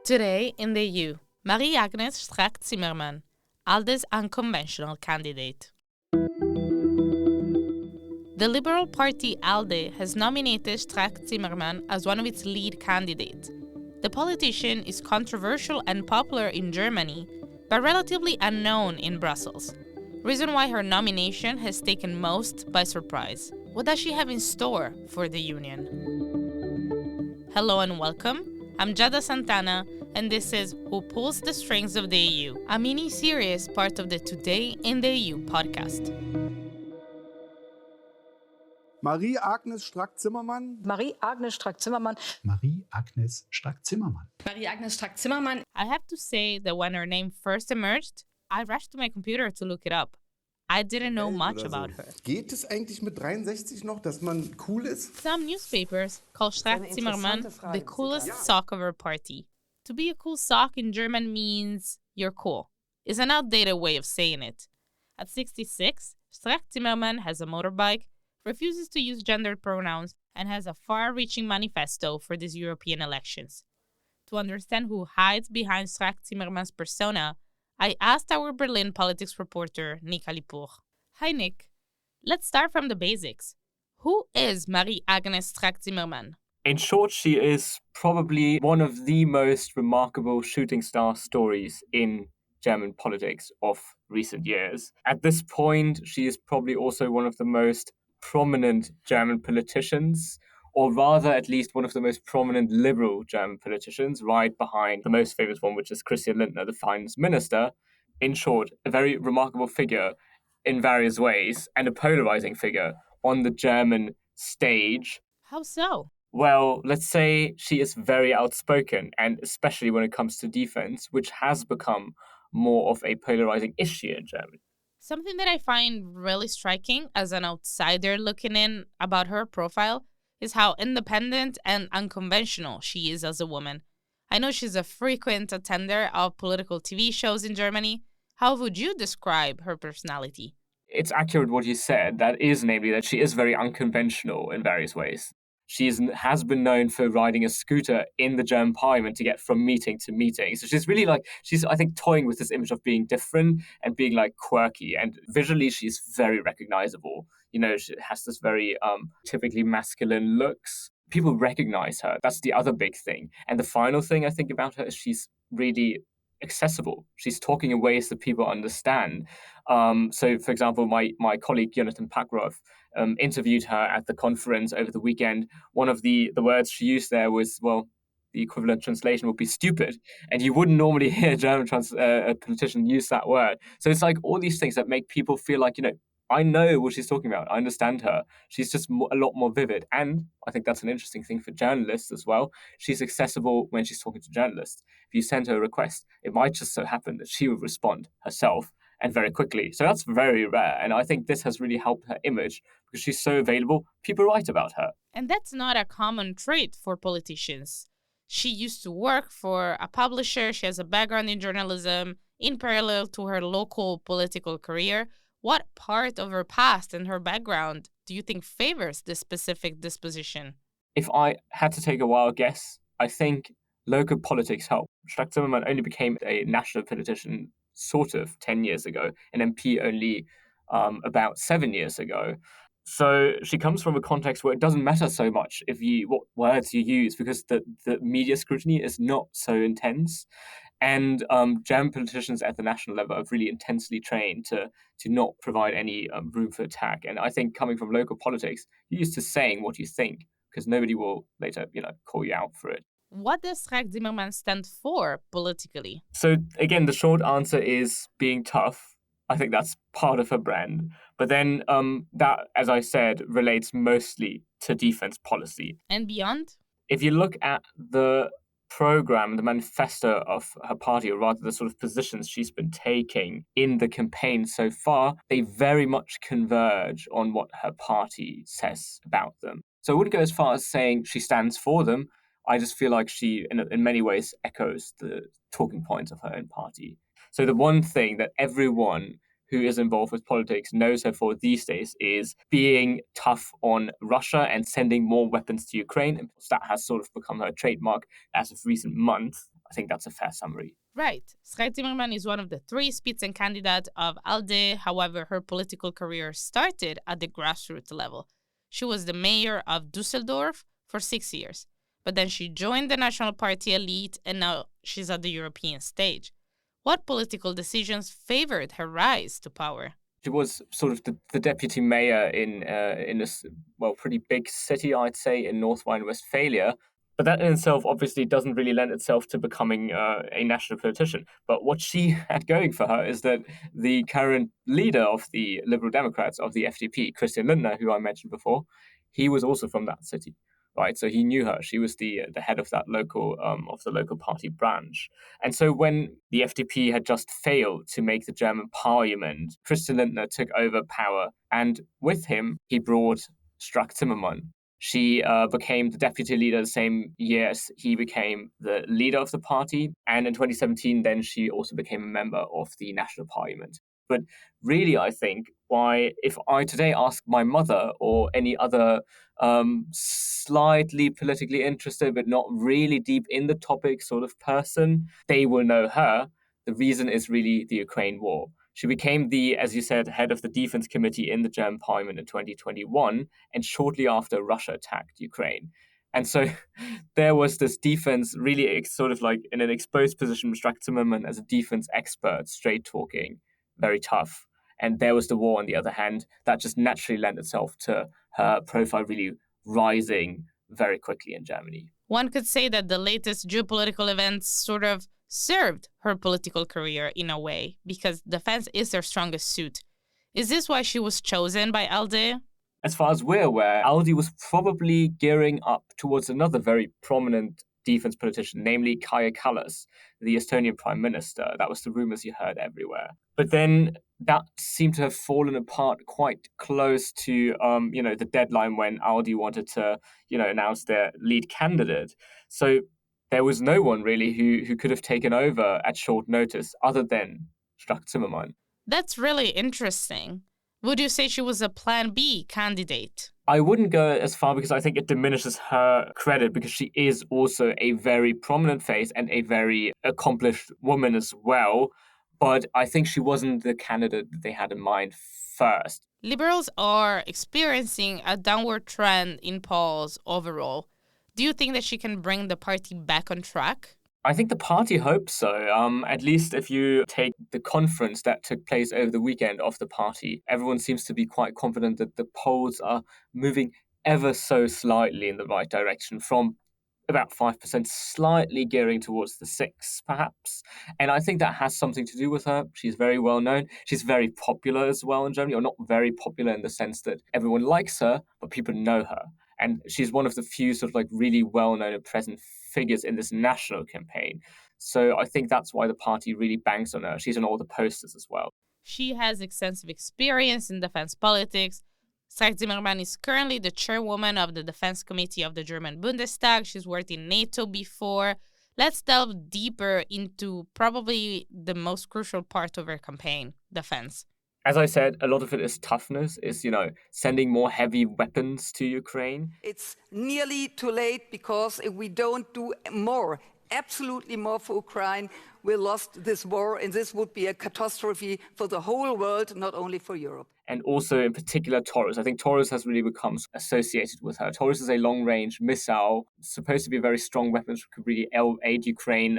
Today in the EU, Marie-Agnes Strack-Zimmermann, ALDE's unconventional candidate. The Liberal Party ALDE has nominated Strack-Zimmermann as one of its lead candidates. The politician is controversial and popular in Germany, but relatively unknown in Brussels. Reason why her nomination has taken most by surprise. What does she have in store for the Union? Hello and welcome. I'm Giada Santana, and this is Who Pulls the Strings of the EU, a mini-series part of the Today in the EU podcast. Marie-Agnes Strack-Zimmermann. Marie-Agnes Strack-Zimmermann. Marie-Agnes Strack-Zimmermann. Marie-Agnes Strack-Zimmermann. I have to say that when her name first emerged, I rushed to my computer to look it up. I didn't know much about her. Geht es eigentlich mit 63 noch, dass man cool ist? Some newspapers call Strack-Zimmermann the coolest sock of her party. To be a cool sock in German means you're cool. It's an outdated way of saying it. At 66, Strack-Zimmermann has a motorbike, refuses to use gendered pronouns, and has a far-reaching manifesto for these European elections. To understand who hides behind Strack-Zimmermann's persona, I asked our Berlin politics reporter, Nick Alipour. Hi, Nick. Let's start from the basics. Who is Marie-Agnes Strack-Zimmermann? In short, she is probably one of the most remarkable shooting star stories in German politics of recent years. At this point, she is probably also one of the most prominent German politicians, or rather at least one of the most prominent liberal German politicians, right behind the most famous one, which is Christian Lindner, the finance minister. In short, a very remarkable figure in various ways and a polarizing figure on the German stage. How so? Well, let's say she is very outspoken, and especially when it comes to defense, which has become more of a polarizing issue in Germany. Something that I find really striking as an outsider looking in about her profile is how independent and unconventional she is as a woman. I know she's a frequent attender of political TV shows in Germany. How would you describe her personality? It's accurate what you said. That is, namely, that she is very unconventional in various ways. She has been known for riding a scooter in the German parliament to get from meeting to meeting. So she's really I think, toying with this image of being different and being quirky. And visually, she's very recognizable. You know, she has this very typically masculine looks. People recognize her. That's the other big thing. And the final thing I think about her is she's really accessible. She's talking in ways that people understand. So, for example, my colleague Jonathan Packroth interviewed her at the conference over the weekend. One of the words she used there was, well, the equivalent translation would be stupid. And you wouldn't normally hear a German a politician use that word. So it's like all these things that make people feel like, I know what she's talking about. I understand her. She's just a lot more vivid. And I think that's an interesting thing for journalists as well. She's accessible when she's talking to journalists. If you send her a request, it might just so happen that she will respond herself and very quickly. So that's very rare. And I think this has really helped her image because she's so available. People write about her. And that's not a common trait for politicians. She used to work for a publisher. She has a background in journalism in parallel to her local political career. What part of her past and her background do you think favors this specific disposition? If I had to take a wild guess, I think local politics helped. Strack-Zimmermann only became a national politician sort of 10 years ago, an MP only about 7 years ago. So she comes from a context where it doesn't matter so much what words you use because the media scrutiny is not so intense. And German politicians at the national level are really intensely trained to not provide any room for attack. And I think coming from local politics, you're used to saying what you think because nobody will later, call you out for it. What does Strack-Zimmermann stand for politically? So again, the short answer is being tough. I think that's part of her brand. But then that, as I said, relates mostly to defense policy. And beyond? If you look at the program, the manifesto of her party, or rather the sort of positions she's been taking in the campaign so far, they very much converge on what her party says about them. So I wouldn't go as far as saying she stands for them. I just feel like she, in many ways, echoes the talking points of her own party. So the one thing that everyone who is involved with politics knows her for these days is being tough on Russia and sending more weapons to Ukraine. And that has sort of become her trademark as of recent months. I think that's a fair summary. Right. Strack-Zimmermann is one of the 3 Spitzenkandidaten of ALDE. However, her political career started at the grassroots level. She was the mayor of Düsseldorf for 6 years, but then she joined the National Party elite and now she's at the European stage. What political decisions favored her rise to power? She was sort of the deputy mayor in a pretty big city, I'd say, in North Rhine-Westphalia. But that in itself obviously doesn't really lend itself to becoming a national politician. But what she had going for her is that the current leader of the Liberal Democrats, of the FDP, Christian Lindner, who I mentioned before, he was also from that city, right? So he knew her. She was the head of that local party branch. And so when the FDP had just failed to make the German parliament, Christian Lindner took over power, and with him he brought Strack-Zimmermann. She became the deputy leader the same year as he became the leader of the party. And in 2017, then she also became a member of the national parliament. But really, I think if I today ask my mother or any other slightly politically interested but not really deep in the topic sort of person, they will know her. The reason is really the Ukraine war. She became as you said, head of the defense committee in the German parliament in 2021, and shortly after Russia attacked Ukraine. And so there was this defense really sort of like in an exposed position with Strack-Zimmermann as a defense expert, straight talking, very tough. And there was the war on the other hand, that just naturally lent itself to her profile really rising very quickly in Germany. One could say that the latest geopolitical events sort of served her political career in a way, because defense is their strongest suit. Is this why she was chosen by ALDE? As far as we're aware, ALDE was probably gearing up towards another very prominent defense politician, namely Kaja Kallas, the Estonian prime minister. That was the rumors you heard everywhere. But then that seemed to have fallen apart quite close to the deadline when ALDE wanted to announce their lead candidate. So there was no one really who could have taken over at short notice other than Strack-Zimmermann. That's really interesting. Would you say she was a Plan B candidate? I wouldn't go as far because I think it diminishes her credit because she is also a very prominent face and a very accomplished woman as well. But I think she wasn't the candidate that they had in mind first. Liberals are experiencing a downward trend in polls overall. Do you think that she can bring the party back on track? I think the party hopes so. At least if you take the conference that took place over the weekend of the party, everyone seems to be quite confident that the polls are moving ever so slightly in the right direction, from about 5%, slightly gearing towards the 6%, perhaps. And I think that has something to do with her. She's very well known. She's very popular as well in Germany, or not very popular in the sense that everyone likes her, but people know her. And she's one of the few sort of like really well-known and present figures in this national campaign. So I think that's why the party really banks on her. She's on all the posters as well. She has extensive experience in defense politics. Strack-Zimmermann is currently the chairwoman of the Defense Committee of the German Bundestag. She's worked in NATO before. Let's delve deeper into probably the most crucial part of her campaign, defense. As I said, a lot of it is toughness, is, sending more heavy weapons to Ukraine. It's nearly too late because if we don't do more, absolutely more for Ukraine, we lost this war, and this would be a catastrophe for the whole world, not only for Europe. And also, in particular, Taurus. I think Taurus has really become associated with her. Taurus is a long-range missile, supposed to be a very strong weapon, which could really aid Ukraine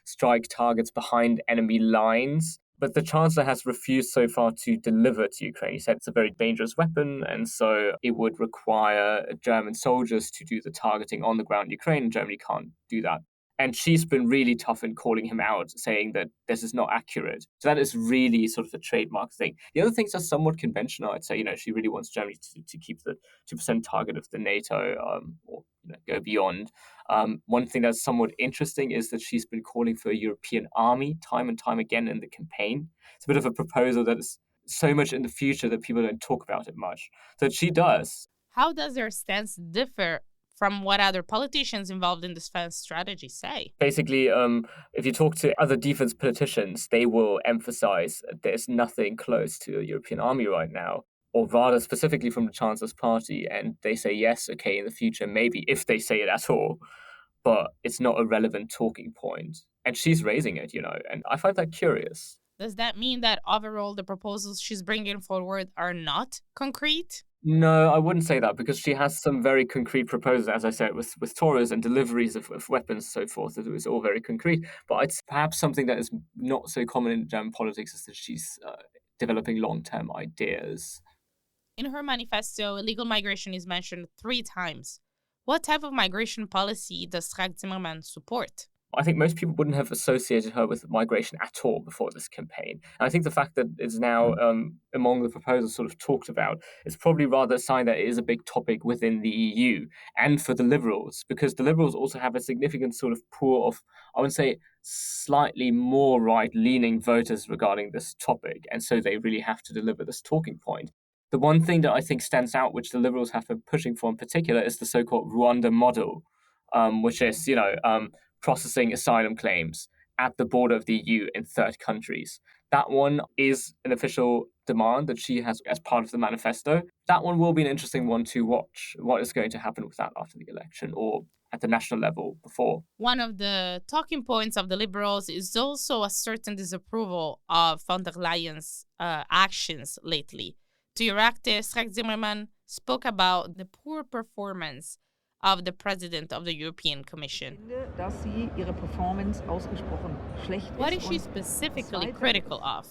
strike targets behind enemy lines. But the Chancellor has refused so far to deliver to Ukraine. He said it's a very dangerous weapon, and so it would require German soldiers to do the targeting on the ground in Ukraine, and Germany can't do that. And she's been really tough in calling him out, saying that this is not accurate. So that is really sort of a trademark thing. The other things are somewhat conventional. I'd say, she really wants Germany to keep the 2% target of the NATO or go beyond. One thing that's somewhat interesting is that she's been calling for a European army time and time again in the campaign. It's a bit of a proposal that is so much in the future that people don't talk about it much. So she does. How does their stance differ from what other politicians involved in defense strategy say? Basically, if you talk to other defense politicians, they will emphasize there's nothing close to a European army right now, or rather specifically from the Chancellor's party. And they say, yes, okay, in the future, maybe, if they say it at all. but it's not a relevant talking point. And she's raising it, and I find that curious. Does that mean that overall the proposals she's bringing forward are not concrete? No, I wouldn't say that, because she has some very concrete proposals, as I said, with Taurus and deliveries of weapons and so forth. It was all very concrete. But it's perhaps something that is not so common in German politics is that she's developing long-term ideas. In her manifesto, illegal migration is mentioned 3 times. What type of migration policy does Strack-Zimmermann support? I think most people wouldn't have associated her with migration at all before this campaign. And I think the fact that it's now among the proposals sort of talked about is probably rather a sign that it is a big topic within the EU and for the Liberals, because the Liberals also have a significant sort of pool of, I would say, slightly more right-leaning voters regarding this topic. And so they really have to deliver this talking point. The one thing that I think stands out, which the Liberals have been pushing for in particular, is the so-called Rwanda model, which is, processing asylum claims at the border of the EU in third countries. That one is an official demand that she has as part of the manifesto. That one will be an interesting one to watch. What is going to happen with that after the election or at the national level before? One of the talking points of the Liberals is also a certain disapproval of von der Leyen's actions lately. To Euractiv, Strack-Zimmermann spoke about the poor performance of the president of the European Commission. What is she specifically critical of?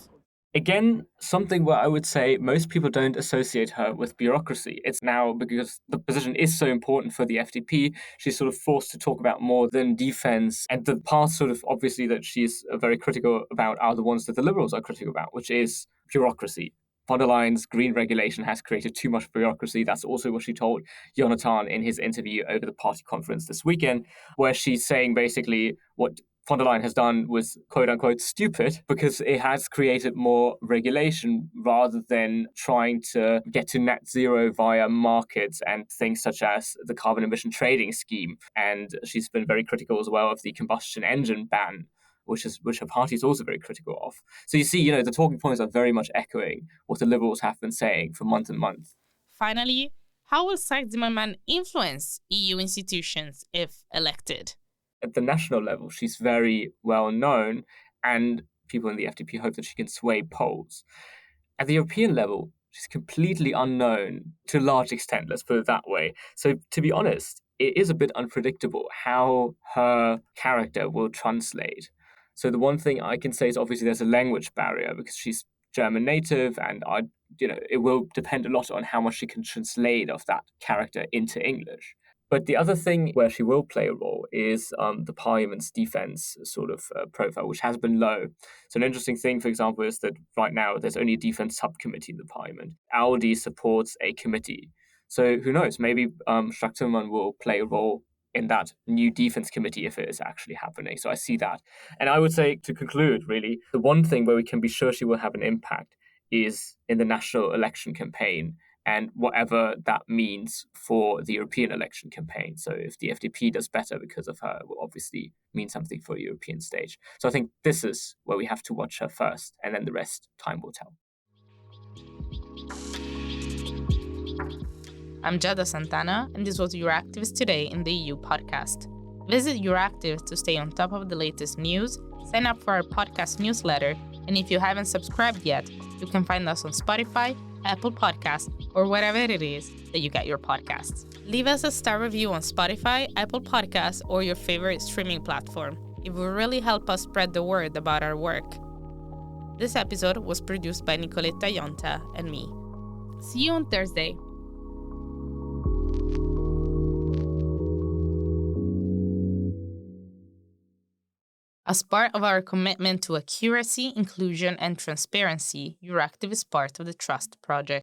Again, something where I would say most people don't associate her with bureaucracy. It's now because the position is so important for the FDP, she's sort of forced to talk about more than defense. And the parts sort of obviously that she's very critical about are the ones that the Liberals are critical about, which is bureaucracy. Von der Leyen's green regulation has created too much bureaucracy. That's also what she told Jonathan in his interview over the party conference this weekend, where she's saying basically what von der Leyen has done was quote-unquote stupid because it has created more regulation rather than trying to get to net zero via markets and things such as the carbon emission trading scheme. And she's been very critical as well of the combustion engine ban, which her party is also very critical of. So you see, the talking points are very much echoing what the Liberals have been saying for months and months. Finally, how will Strack-Zimmermann influence EU institutions if elected? At the national level, she's very well known, and people in the FDP hope that she can sway polls. At the European level, she's completely unknown to a large extent, let's put it that way. So to be honest, it is a bit unpredictable how her character will translate. So the one thing I can say is obviously there's a language barrier because she's German native, and it will depend a lot on how much she can translate of that character into English. But the other thing where she will play a role is the parliament's defense sort of profile, which has been low. So an interesting thing, for example, is that right now there's only a defense subcommittee in the parliament. ALDE supports a committee. So who knows, maybe Strack-Zimmermann will play a role in that new defense committee if it is actually happening. So I see that. And I would say, to conclude, really, the one thing where we can be sure she will have an impact is in the national election campaign and whatever that means for the European election campaign. So if the FDP does better because of her, it will obviously mean something for the European stage. So I think this is where we have to watch her first, and then the rest, time will tell. I'm Jada Santana, and this was Euractiv's Today in the EU podcast. Visit Euractiv to stay on top of the latest news, sign up for our podcast newsletter, and if you haven't subscribed yet, you can find us on Spotify, Apple Podcasts, or wherever it is that you get your podcasts. Leave us a star review on Spotify, Apple Podcasts, or your favorite streaming platform. It will really help us spread the word about our work. This episode was produced by Nicoletta Yonta and me. See you on Thursday. As part of our commitment to accuracy, inclusion, and transparency, Euractiv is part of the Trust Project.